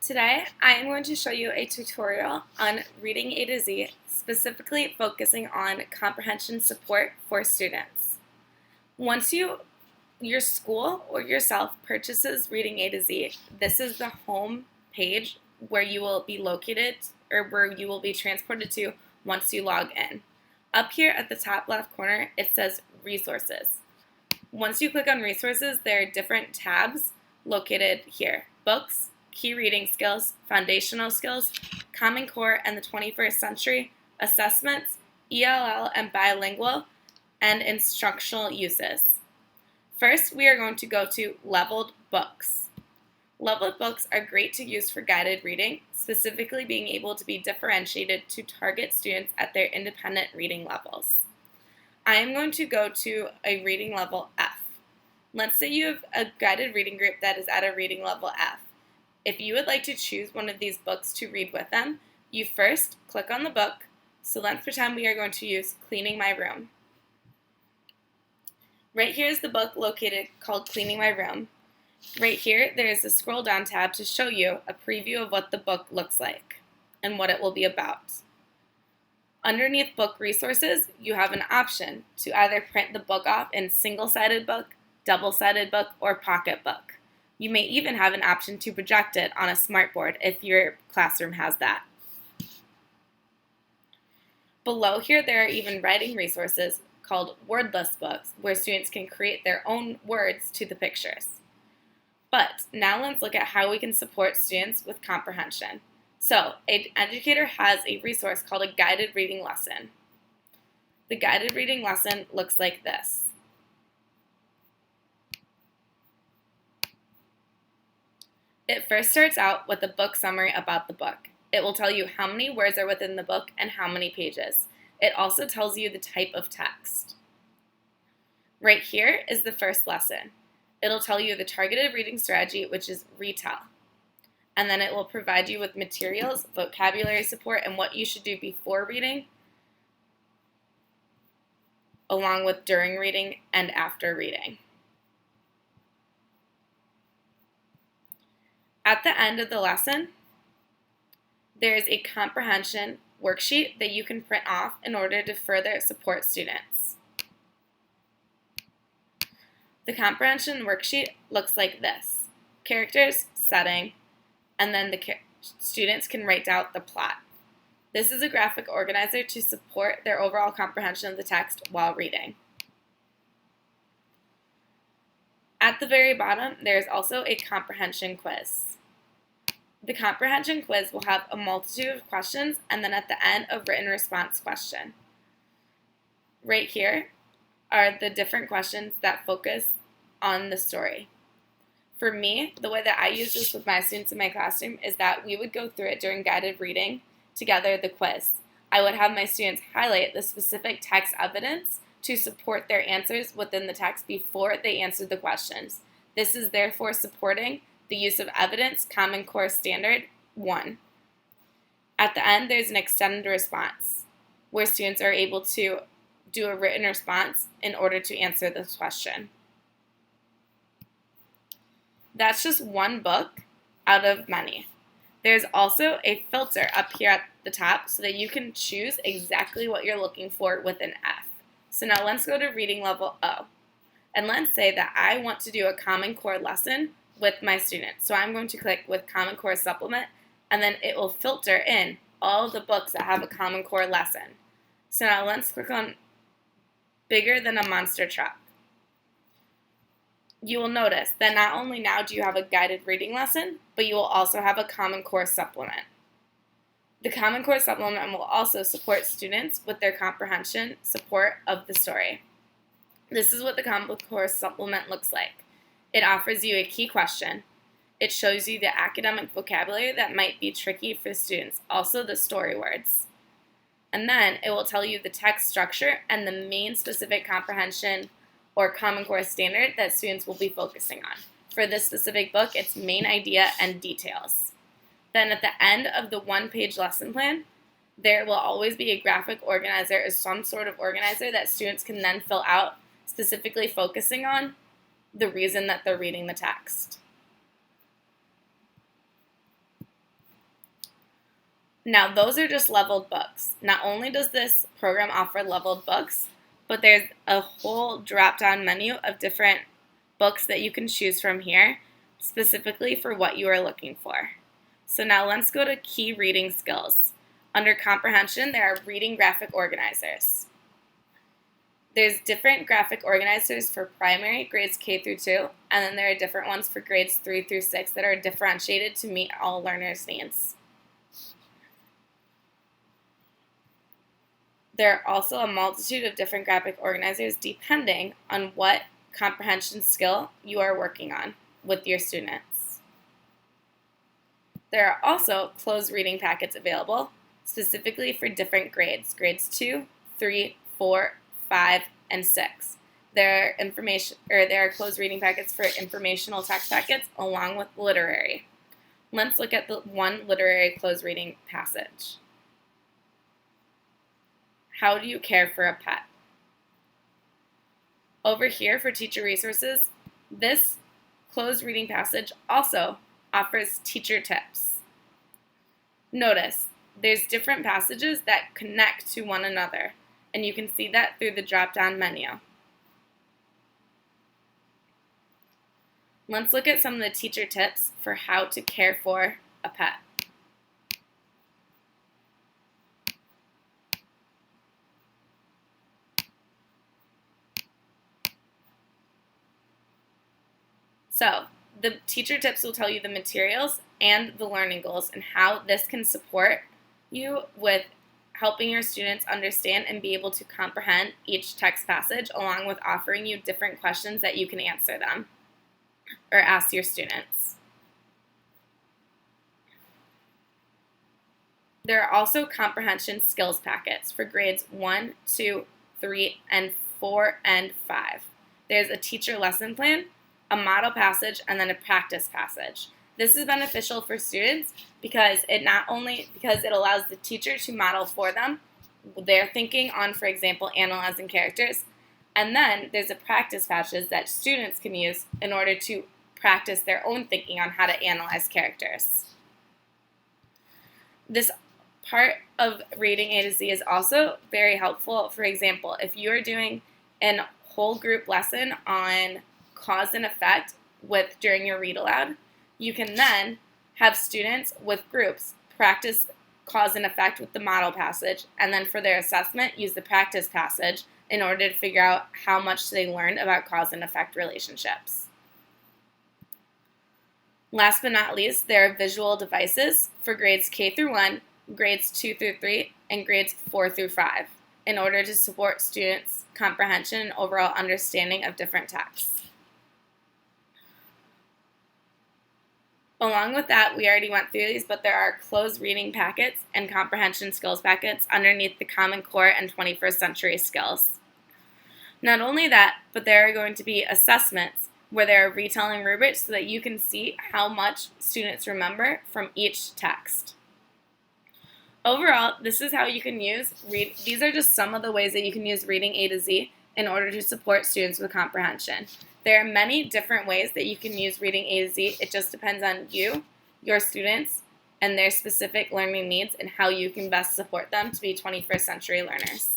Today, I am going to show you a tutorial on reading A to Z, specifically focusing on comprehension support for students. Once your school or yourself purchases Reading A to Z, this is the home page where you will be located or where you will be transported to once you log in. Up here at the top left corner, it says Resources. Once you click on Resources, there are different tabs located here: Books, Key Reading Skills, Foundational Skills, Common Core and the 21st Century, Assessments, ELL and Bilingual, and Instructional Uses. First, we are going to go to Leveled Books. Leveled books are great to use for guided reading, specifically being able to be differentiated to target students at their independent reading levels. I am going to go to a reading level F. Let's say you have a guided reading group that is at a reading level F. If you would like to choose one of these books to read with them, you first click on the book. So let's pretend we are going to use Cleaning My Room. Right here is the book located called Cleaning My Room. Right here, there is a scroll down tab to show you a preview of what the book looks like and what it will be about. Underneath Book Resources, you have an option to either print the book off in single-sided book, double-sided book, or pocket book. You may even have an option to project it on a smartboard if your classroom has that. Below here, there are even writing resources called wordless books, where students can create their own words to the pictures. But now let's look at how we can support students with comprehension. So, an educator has a resource called a guided reading lesson. The guided reading lesson looks like this. It first starts out with a book summary about the book. It will tell you how many words are within the book and how many pages. It also tells you the type of text. Right here is the first lesson. It'll tell you the targeted reading strategy, which is retell. And then it will provide you with materials, vocabulary support, and what you should do before reading, along with during reading and after reading. At the end of the lesson, there is a comprehension worksheet that you can print off in order to further support students. The comprehension worksheet looks like this: characters, setting, and then the students can write out the plot. This is a graphic organizer to support their overall comprehension of the text while reading. At the very bottom, there is also a comprehension quiz. The comprehension quiz will have a multitude of questions, and then at the end, a written response question. Right here are the different questions that focus on the story. For me, the way that I use this with my students in my classroom is that we would go through it during guided reading together, the quiz. I would have my students highlight the specific text evidence to support their answers within the text before they answered the questions. This is therefore supporting the use of evidence, Common Core Standard 1. At the end, there's an extended response, where students are able to do a written response in order to answer this question. That's just one book out of many. There's also a filter up here at the top so that you can choose exactly what you're looking for with an F. So now let's go to reading level O. And let's say that I want to do a Common Core lesson with my students. So I'm going to click with Common Core Supplement, and then it will filter in all of the books that have a Common Core lesson. So now let's click on Bigger Than a Monster Truck. You will notice that not only now do you have a guided reading lesson, but you will also have a Common Core Supplement. The Common Core Supplement will also support students with their comprehension support of the story. This is what the Common Core Supplement looks like. It offers you a key question. It shows you the academic vocabulary that might be tricky for students, also the story words. And then it will tell you the text structure and the main specific comprehension or Common Core standard that students will be focusing on. For this specific book, it's main idea and details. Then at the end of the one-page lesson plan, there will always be a graphic organizer or some sort of organizer that students can then fill out, specifically focusing on the reason that they're reading the text. Now, those are just leveled books. Not only does this program offer leveled books, but there's a whole drop-down menu of different books that you can choose from here, specifically for what you are looking for. So now let's go to key reading skills. Under comprehension, there are reading graphic organizers. There's different graphic organizers for primary, grades K through 2, and then there are different ones for grades 3 through 6 that are differentiated to meet all learners' needs. There are also a multitude of different graphic organizers depending on what comprehension skill you are working on with your students. There are also closed reading packets available specifically for different grades, grades 2, 3, 4, 5, and 6. There are closed reading packets for informational text packets along with literary. Let's look at the one literary closed reading passage. How do you care for a pet? Over here for teacher resources, this closed reading passage also offers teacher tips. Notice, there's different passages that connect to one another, and you can see that through the drop-down menu. Let's look at some of the teacher tips for how to care for a pet. So, the teacher tips will tell you the materials and the learning goals and how this can support you with helping your students understand and be able to comprehend each text passage, along with offering you different questions that you can answer them or ask your students. There are also comprehension skills packets for grades 1, 2, 3, and 4, and 5. There's a teacher lesson plan, a model passage, and then a practice passage. This is beneficial for students because it allows the teacher to model for them their thinking on, for example, analyzing characters. And then there's a practice passage that students can use in order to practice their own thinking on how to analyze characters. This part of reading A to Z is also very helpful. For example, if you are doing a whole group lesson on cause and effect during your read aloud, you can then have students with groups practice cause and effect with the model passage, and then for their assessment use the practice passage in order to figure out how much they learned about cause and effect relationships. Last but not least, there are visual devices for grades K through 1, grades 2 through 3, and grades 4 through 5 in order to support students' comprehension and overall understanding of different texts. Along with that, we already went through these, but there are closed reading packets and comprehension skills packets underneath the Common Core and 21st Century Skills. Not only that, but there are going to be assessments where there are retelling rubrics so that you can see how much students remember from each text. Overall, this is how you can these are just some of the ways that you can use reading A to Z in order to support students with comprehension. There are many different ways that you can use reading A to Z. It just depends on you, your students, and their specific learning needs and how you can best support them to be 21st century learners.